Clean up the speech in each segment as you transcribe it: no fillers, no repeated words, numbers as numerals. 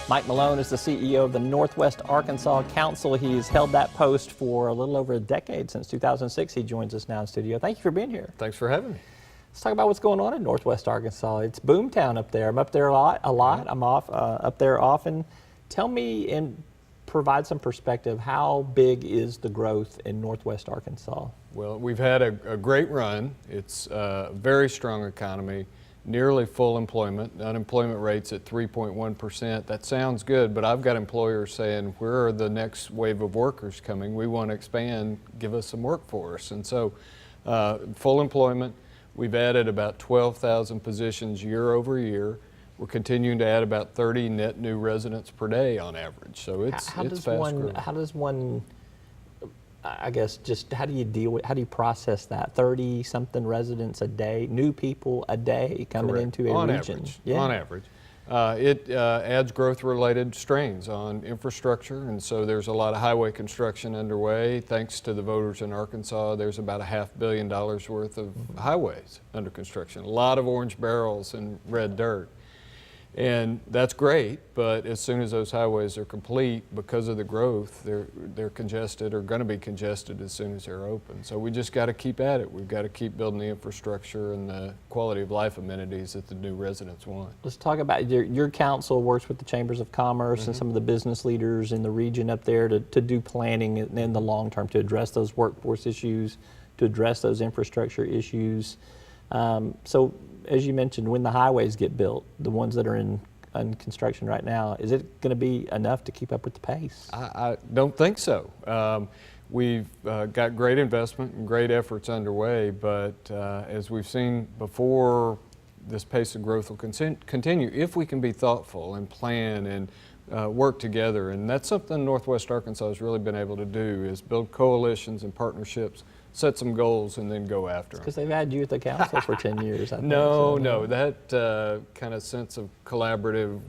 Mike Malone is the CEO of the Northwest Arkansas Council. He's held that post for a little over a decade, since 2006. He joins us now in studio. Thank you for being here. Thanks for having me. Let's talk about what's going on in Northwest Arkansas. It's boomtown up there. I'm up there a lot. I'm up there often. Tell me and provide some perspective. How big is the growth in Northwest Arkansas? Well, we've had a great run. It's a very strong economy, nearly full employment. Unemployment rate's at 3.1%. That sounds good, but I've got employers saying, where are the next wave of workers coming? We want to expand, give us some workforce. And so full employment, we've added about 12,000 positions year over year. We're continuing to add about 30 net new residents per day on average. So it's fast growing. How does one, I guess, just how do you process that? 30 something residents a day, new people a day coming Correct. into a on region. Average, yeah. On average. It adds growth-related strains on infrastructure, and so there's a lot of highway construction underway. Thanks to the voters in Arkansas, there's about $500 million worth of highways under construction. A lot of orange barrels and red dirt. And that's great, but as soon as those highways are complete, because of the growth, they're congested or going to be congested as soon as they're open. So we just got to keep at it. We've got to keep building the infrastructure and the quality of life amenities that the new residents want. Let's talk about your council works with the chambers of commerce and some of the business leaders in the region up there to do planning in the long term to address those workforce issues, to address those infrastructure issues. So as you mentioned, when the highways get built, the ones that are in construction right now, is it going to be enough to keep up with the pace? I don't think so. We've got great investment and great efforts underway, but as we've seen before, this pace of growth will continue if we can be thoughtful and plan and work together. And that's something Northwest Arkansas has really been able to do, is build coalitions and partnerships, set some goals, and then go after them. Because they've had you at the council for 10 years, I think. No, that kind of sense of collaborative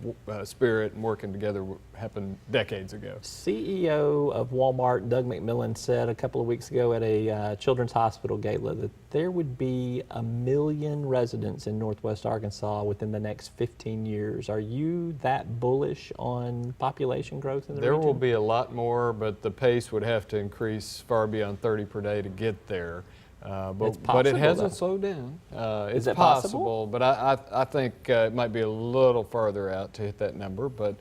spirit and working together happened decades ago. CEO of Walmart, Doug McMillon, said a couple of weeks ago at a children's hospital gala that there would be 1 million residents in Northwest Arkansas within the next 15 years. Are you that bullish on population growth in the region? There will be a lot more, but the pace would have to increase far beyond 30 per day to get there. But it hasn't slowed down. It's possible, but I think it might be a little farther out to hit that number. But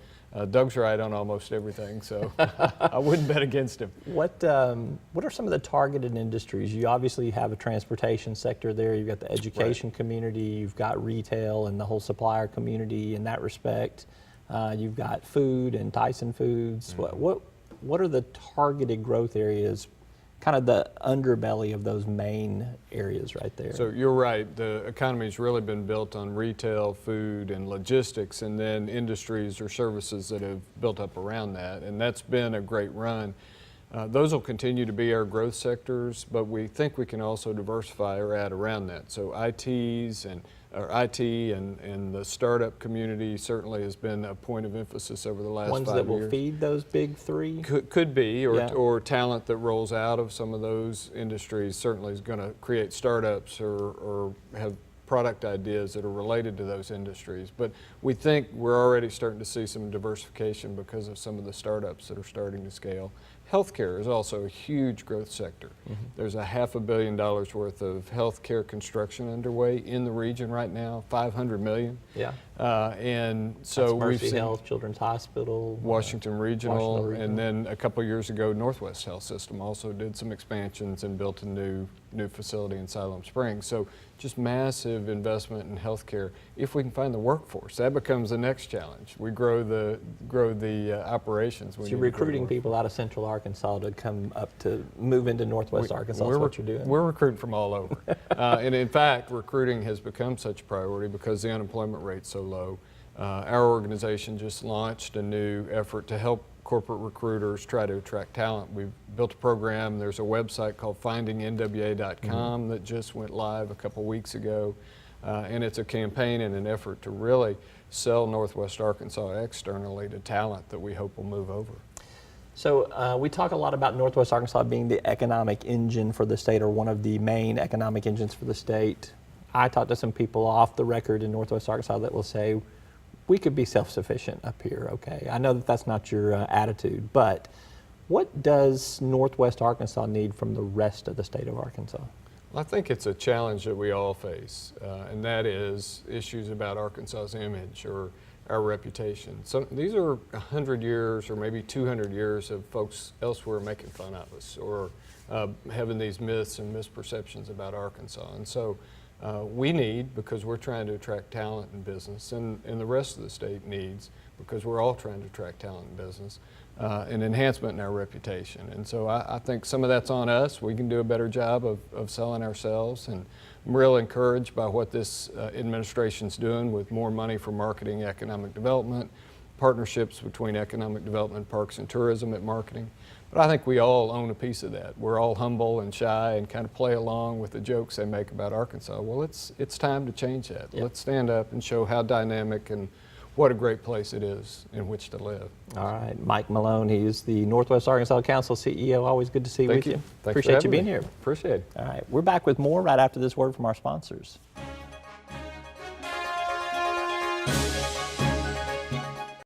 Doug's right on almost everything, so I wouldn't bet against him. What are some of the targeted industries? You obviously have a transportation sector there. You've got the education community. You've got retail and the whole supplier community in that respect. You've got food and Tyson Foods. What are the targeted growth areas, kind of the underbelly of those main areas right there? So you're right. The economy's really been built on retail, food, and logistics, and then industries or services that have built up around that, and that's been a great run. Those will continue to be our growth sectors, but we think we can also diversify or add around that. So IT and the startup community certainly has been a point of emphasis over the last 5 years. Ones that will feed those big three? Could be, or talent that rolls out of some of those industries certainly is going to create startups or have product ideas that are related to those industries. But we think we're already starting to see some diversification because of some of the startups that are starting to scale. Healthcare is also a huge growth sector. There's $500 million worth of healthcare construction underway in the region right now, $500 million. Yeah. And so Mercy we've seen Health, Children's Hospital, Washington Regional, and then a couple years ago, Northwest Health System also did some expansions and built a new facility in Siloam Springs. So just massive investment in healthcare. If we can find the workforce, that becomes the next challenge. We grow the operations. So you're recruiting people out of Central Arkansas to come up to move into Northwest Arkansas. That's what you're doing. We're recruiting from all over. And in fact, recruiting has become such a priority because the unemployment rate's so low. Our organization just launched a new effort to help corporate recruiters try to attract talent. We've built a program. There's a website called findingnwa.com that just went live a couple weeks ago. And it's a campaign and an effort to really sell Northwest Arkansas externally to talent that we hope will move over. So we talk a lot about Northwest Arkansas being the economic engine for the state, or one of the main economic engines for the state. I talked to some people off the record in Northwest Arkansas that will say we could be self-sufficient up here, okay? I know that that's not your attitude, but what does Northwest Arkansas need from the rest of the state of Arkansas? Well, I think it's a challenge that we all face, and that is issues about Arkansas's image or our reputation. These are 100 years or maybe 200 years of folks elsewhere making fun of us or having these myths and misperceptions about Arkansas. And so we need, because we're trying to attract talent in business, and the rest of the state needs, because we're all trying to attract talent in business, an enhancement in our reputation. And so I think some of that's on us. We can do a better job of selling ourselves, and I'm real encouraged by what this administration's doing with more money for marketing, economic development, partnerships between economic development, parks and tourism at marketing. But I think we all own a piece of that. We're all humble and shy and kind of play along with the jokes they make about Arkansas. Well, it's time to change that. Yep. Let's stand up and show how dynamic and what a great place it is in which to live. All right, Mike Malone, he is the Northwest Arkansas Council CEO. Always good to see you. Thank you. Thanks for Appreciate you having being me. here. Appreciate it. All right, we're back with more right after this word from our sponsors.